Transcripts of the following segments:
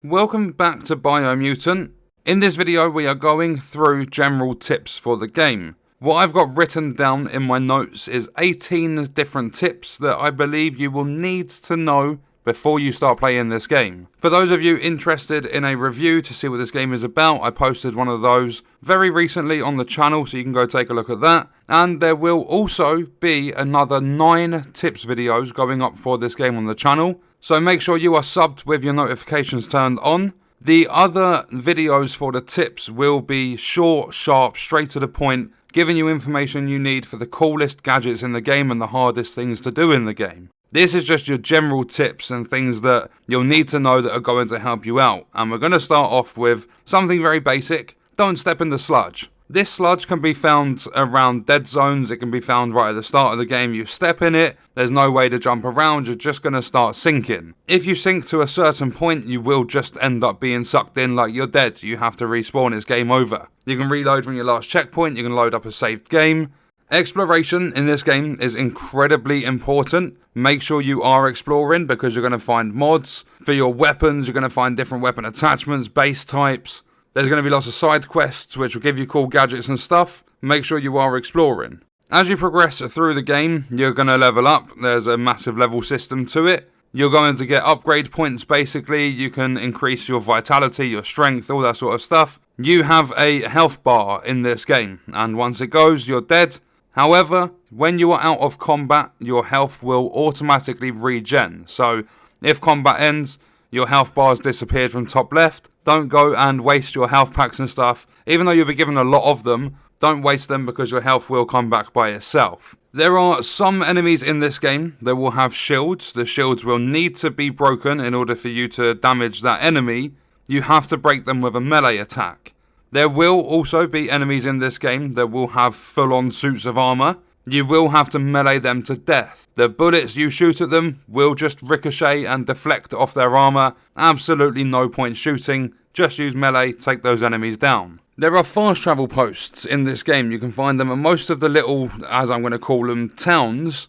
Welcome back to Biomutant. In this video we are going through general tips for the game. What I've got written down in my notes is 18 different tips that I believe you will need to know before you start playing this game. For those of you interested in a review to see what this game is about, I posted one of those very recently on the channel, so you can go take a look at that. And there will also be another 9 tips videos going up for this game on the channel, so make sure you are subbed with your notifications turned on. The other videos for the tips will be short, sharp, straight to the point, giving you information you need for the coolest gadgets in the game and the hardest things to do in the game. This is just your general tips and things that you'll need to know that are going to help you out. And we're going to start off with something very basic. Don't step in the sludge. This sludge can be found around dead zones. It can be found right at the start of the game. You step in it, there's no way to jump around. You're just going to start sinking. If you sink to a certain point, you will just end up being sucked in like you're dead. You have to respawn. It's game over. You can reload from your last checkpoint. You can load up a saved game. Exploration in this game is incredibly important. Make sure you are exploring because you're going to find mods for your weapons. You're going to find different weapon attachments, base types. There's going to be lots of side quests which will give you cool gadgets and stuff. Make sure you are exploring. As you progress through the game, you're going to level up. There's a massive level system to it. You're going to get upgrade points basically. You can increase your vitality, your strength, all that sort of stuff. You have a health bar in this game, and once it goes, you're dead. However, when you are out of combat, your health will automatically regen. So, if combat ends, your health bars disappeared from top left. Don't go and waste your health packs and stuff. Even though you'll be given a lot of them, don't waste them because your health will come back by itself. There are some enemies in this game that will have shields. The shields will need to be broken in order for you to damage that enemy. You have to break them with a melee attack. There will also be enemies in this game that will have full-on suits of armor. You will have to melee them to death. The bullets you shoot at them will just ricochet and deflect off their armor. Absolutely no point shooting. Just use melee, take those enemies down. There are fast travel posts in this game. You can find them at most of the little, as I'm going to call them, towns.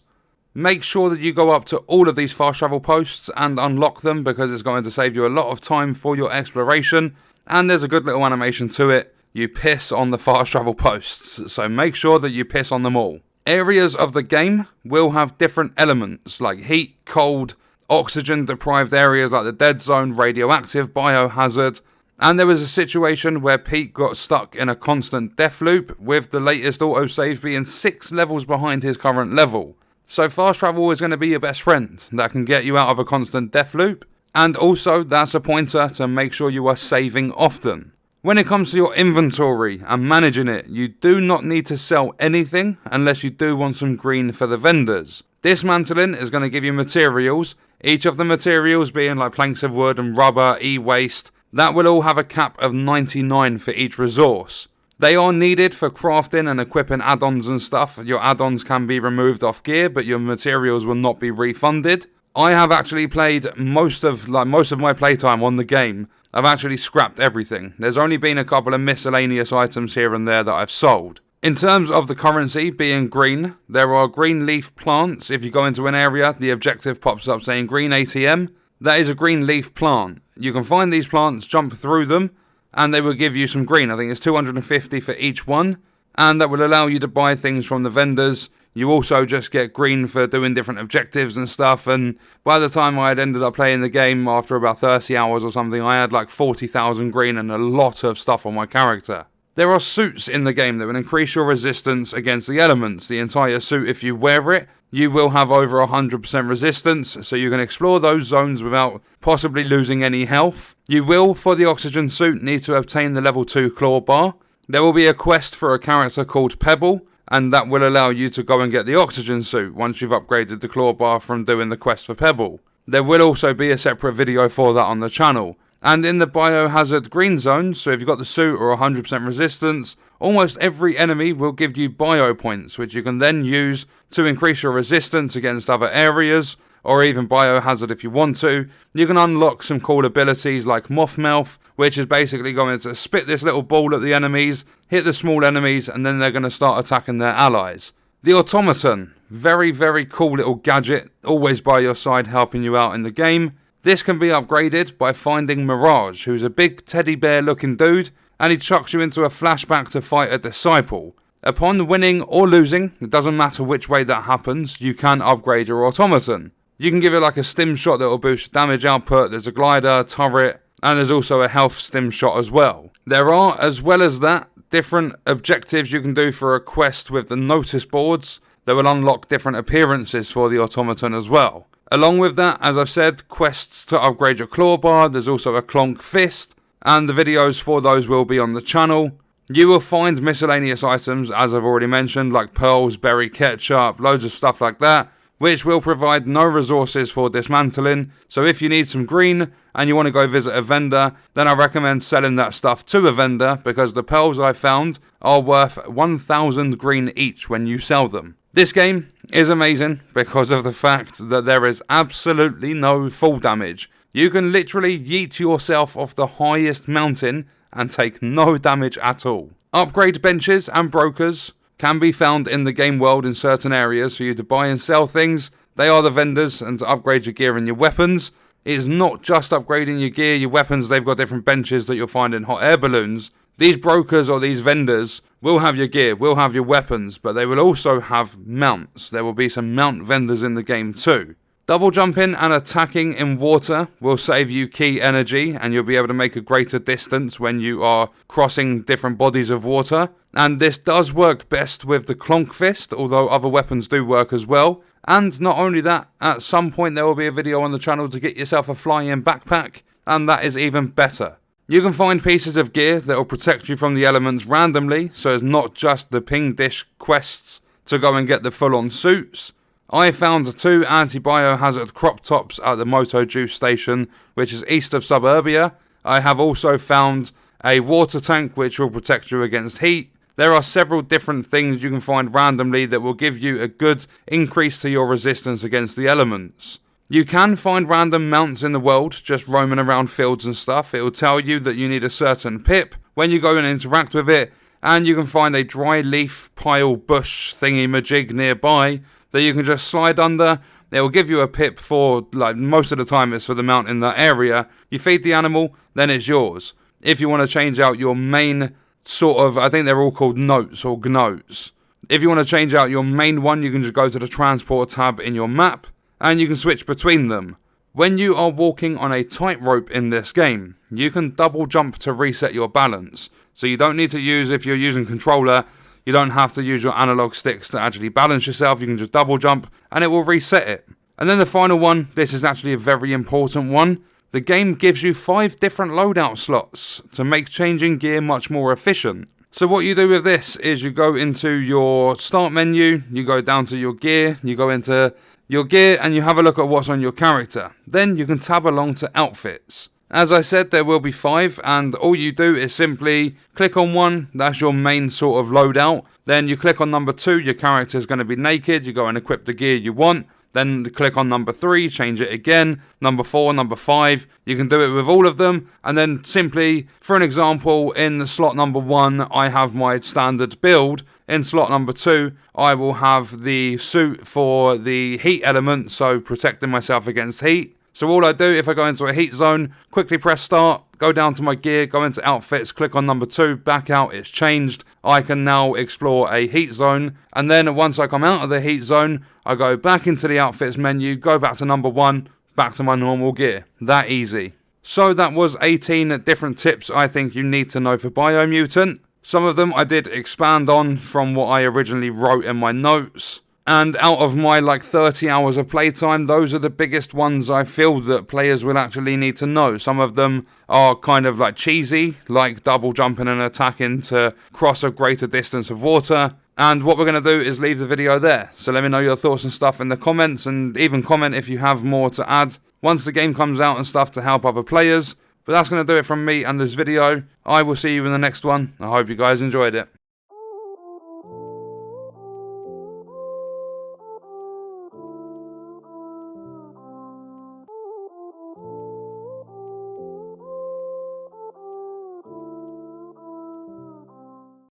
Make sure that you go up to all of these fast travel posts and unlock them because it's going to save you a lot of time for your exploration. And there's a good little animation to it. You piss on the fast travel posts, so make sure that you piss on them all. Areas of the game will have different elements like heat, cold, oxygen deprived areas like the dead zone, radioactive, biohazard. And there was a situation where Pete got stuck in a constant death loop with the latest autosave being 6 levels behind his current level. So fast travel is going to be your best friend that can get you out of a constant death loop. And also, that's a pointer to make sure you are saving often. When it comes to your inventory and managing it, you do not need to sell anything unless you do want some green for the vendors. Dismantling is going to give you materials, each of the materials being like planks of wood and rubber, e-waste. That will all have a cap of 99 for each resource. They are needed for crafting and equipping add-ons and stuff. Your add-ons can be removed off gear, but your materials will not be refunded. I have actually played most of my playtime on the game. I've actually scrapped everything. There's only been a couple of miscellaneous items here and there that I've sold. In terms of the currency being green, there are green leaf plants. If you go into an area, the objective pops up saying green ATM. That is a green leaf plant. You can find these plants, jump through them, and they will give you some green. I think it's 250 for each one, and that will allow you to buy things from the vendors. You also just get green for doing different objectives and stuff, and by the time I had ended up playing the game after about 30 hours or something, I had like 40,000 green and a lot of stuff on my character. There are suits in the game that will increase your resistance against the elements. The entire suit, if you wear it, you will have over 100% resistance, so you can explore those zones without possibly losing any health. You will, for the oxygen suit, need to obtain the level 2 claw bar. There will be a quest for a character called Pebble, and that will allow you to go and get the oxygen suit once you've upgraded the claw bar from doing the quest for Pebble. There will also be a separate video for that on the channel. And in the biohazard green zone, so if you've got the suit or 100% resistance, almost every enemy will give you bio points, which you can then use to increase your resistance against other areas, or even biohazard if you want to. You can unlock some cool abilities like Moth Mouth, which is basically going to spit this little ball at the enemies, hit the small enemies, and then they're going to start attacking their allies. The Automaton, very, very cool little gadget, always by your side helping you out in the game. This can be upgraded by finding Mirage, who's a big teddy bear looking dude, and he chucks you into a flashback to fight a disciple. Upon winning or losing, it doesn't matter which way that happens, you can upgrade your automaton. You can give it like a stim shot that will boost damage output, there's a glider, turret, and there's also a health stim shot as well. There are, as well as that, different objectives you can do for a quest with the notice boards that will unlock different appearances for the automaton as well. Along with that, as I've said, quests to upgrade your claw bar, there's also a clonk fist, and the videos for those will be on the channel. You will find miscellaneous items, as I've already mentioned, like pearls, berry ketchup, loads of stuff like that, which will provide no resources for dismantling. So if you need some green and you want to go visit a vendor, then I recommend selling that stuff to a vendor, because the pearls I found are worth 1,000 green each when you sell them. This game is amazing because of the fact that there is absolutely no fall damage. You can literally yeet yourself off the highest mountain and take no damage at all. Upgrade benches and brokers can be found in the game world in certain areas for you to buy and sell things. They are the vendors, and to upgrade your gear and your weapons. It is not just upgrading your gear, your weapons. They've got different benches that you'll find in hot air balloons. These brokers or these vendors will have your gear, will have your weapons, but they will also have mounts. There will be some mount vendors in the game too. Double jumping and attacking in water will save you key energy, and you'll be able to make a greater distance when you are crossing different bodies of water. And this does work best with the clonk fist, although other weapons do work as well. And not only that, at some point there will be a video on the channel to get yourself a fly-in backpack, and that is even better. You can find pieces of gear that will protect you from the elements randomly, so it's not just the ping dish quests to go and get the full-on suits. I found 2 anti-biohazard crop tops at the Moto Juice station, which is east of Suburbia. I have also found a water tank which will protect you against heat. There are several different things you can find randomly that will give you a good increase to your resistance against the elements. You can find random mounts in the world just roaming around fields and stuff. It will tell you that you need a certain pip when you go and interact with it, and you can find a dry leaf pile bush thingy-majig nearby that you can just slide under. It will give you a pip for, like, most of the time it's for the mount in that area. You feed the animal, then it's yours. If you want to change out your main sort of, I think they're all called notes or gnotes. If you want to change out your main one, you can just go to the transport tab in your map, and you can switch between them. When you are walking on a tightrope in this game, you can double jump to reset your balance. So you don't need to use, if you're using controller, you don't have to use your analog sticks to actually balance yourself. You can just double jump and it will reset it. And then the final one, this is actually a very important one. The game gives you 5 different loadout slots to make changing gear much more efficient. So what you do with this is you go into your start menu, you go down to your gear, you go into your gear and you have a look at what's on your character. Then you can tab along to outfits. As I said, there will be 5, and all you do is simply click on one, that's your main sort of loadout. Then you click on number 2, your character is going to be naked, you go and equip the gear you want. Then click on number 3, change it again, number 4, number 5, you can do it with all of them, and then simply, for an example, in slot number 1, I have my standard build. In slot number 2, I will have the suit for the heat element, so protecting myself against heat. So all I do, if I go into a heat zone, quickly press start, go down to my gear, go into outfits, click on number 2, back out, it's changed. I can now explore a heat zone, and then once I come out of the heat zone, I go back into the outfits menu, go back to number 1, back to my normal gear. That easy. So that was 18 different tips I think you need to know for Biomutant. Some of them I did expand on from what I originally wrote in my notes. And out of my 30 hours of playtime, those are the biggest ones I feel that players will actually need to know. Some of them are kind of cheesy, like double jumping and attacking to cross a greater distance of water. And what we're going to do is leave the video there. So let me know your thoughts and stuff in the comments, and even comment if you have more to add once the game comes out and stuff to help other players. But that's going to do it from me and this video. I will see you in the next one. I hope you guys enjoyed it.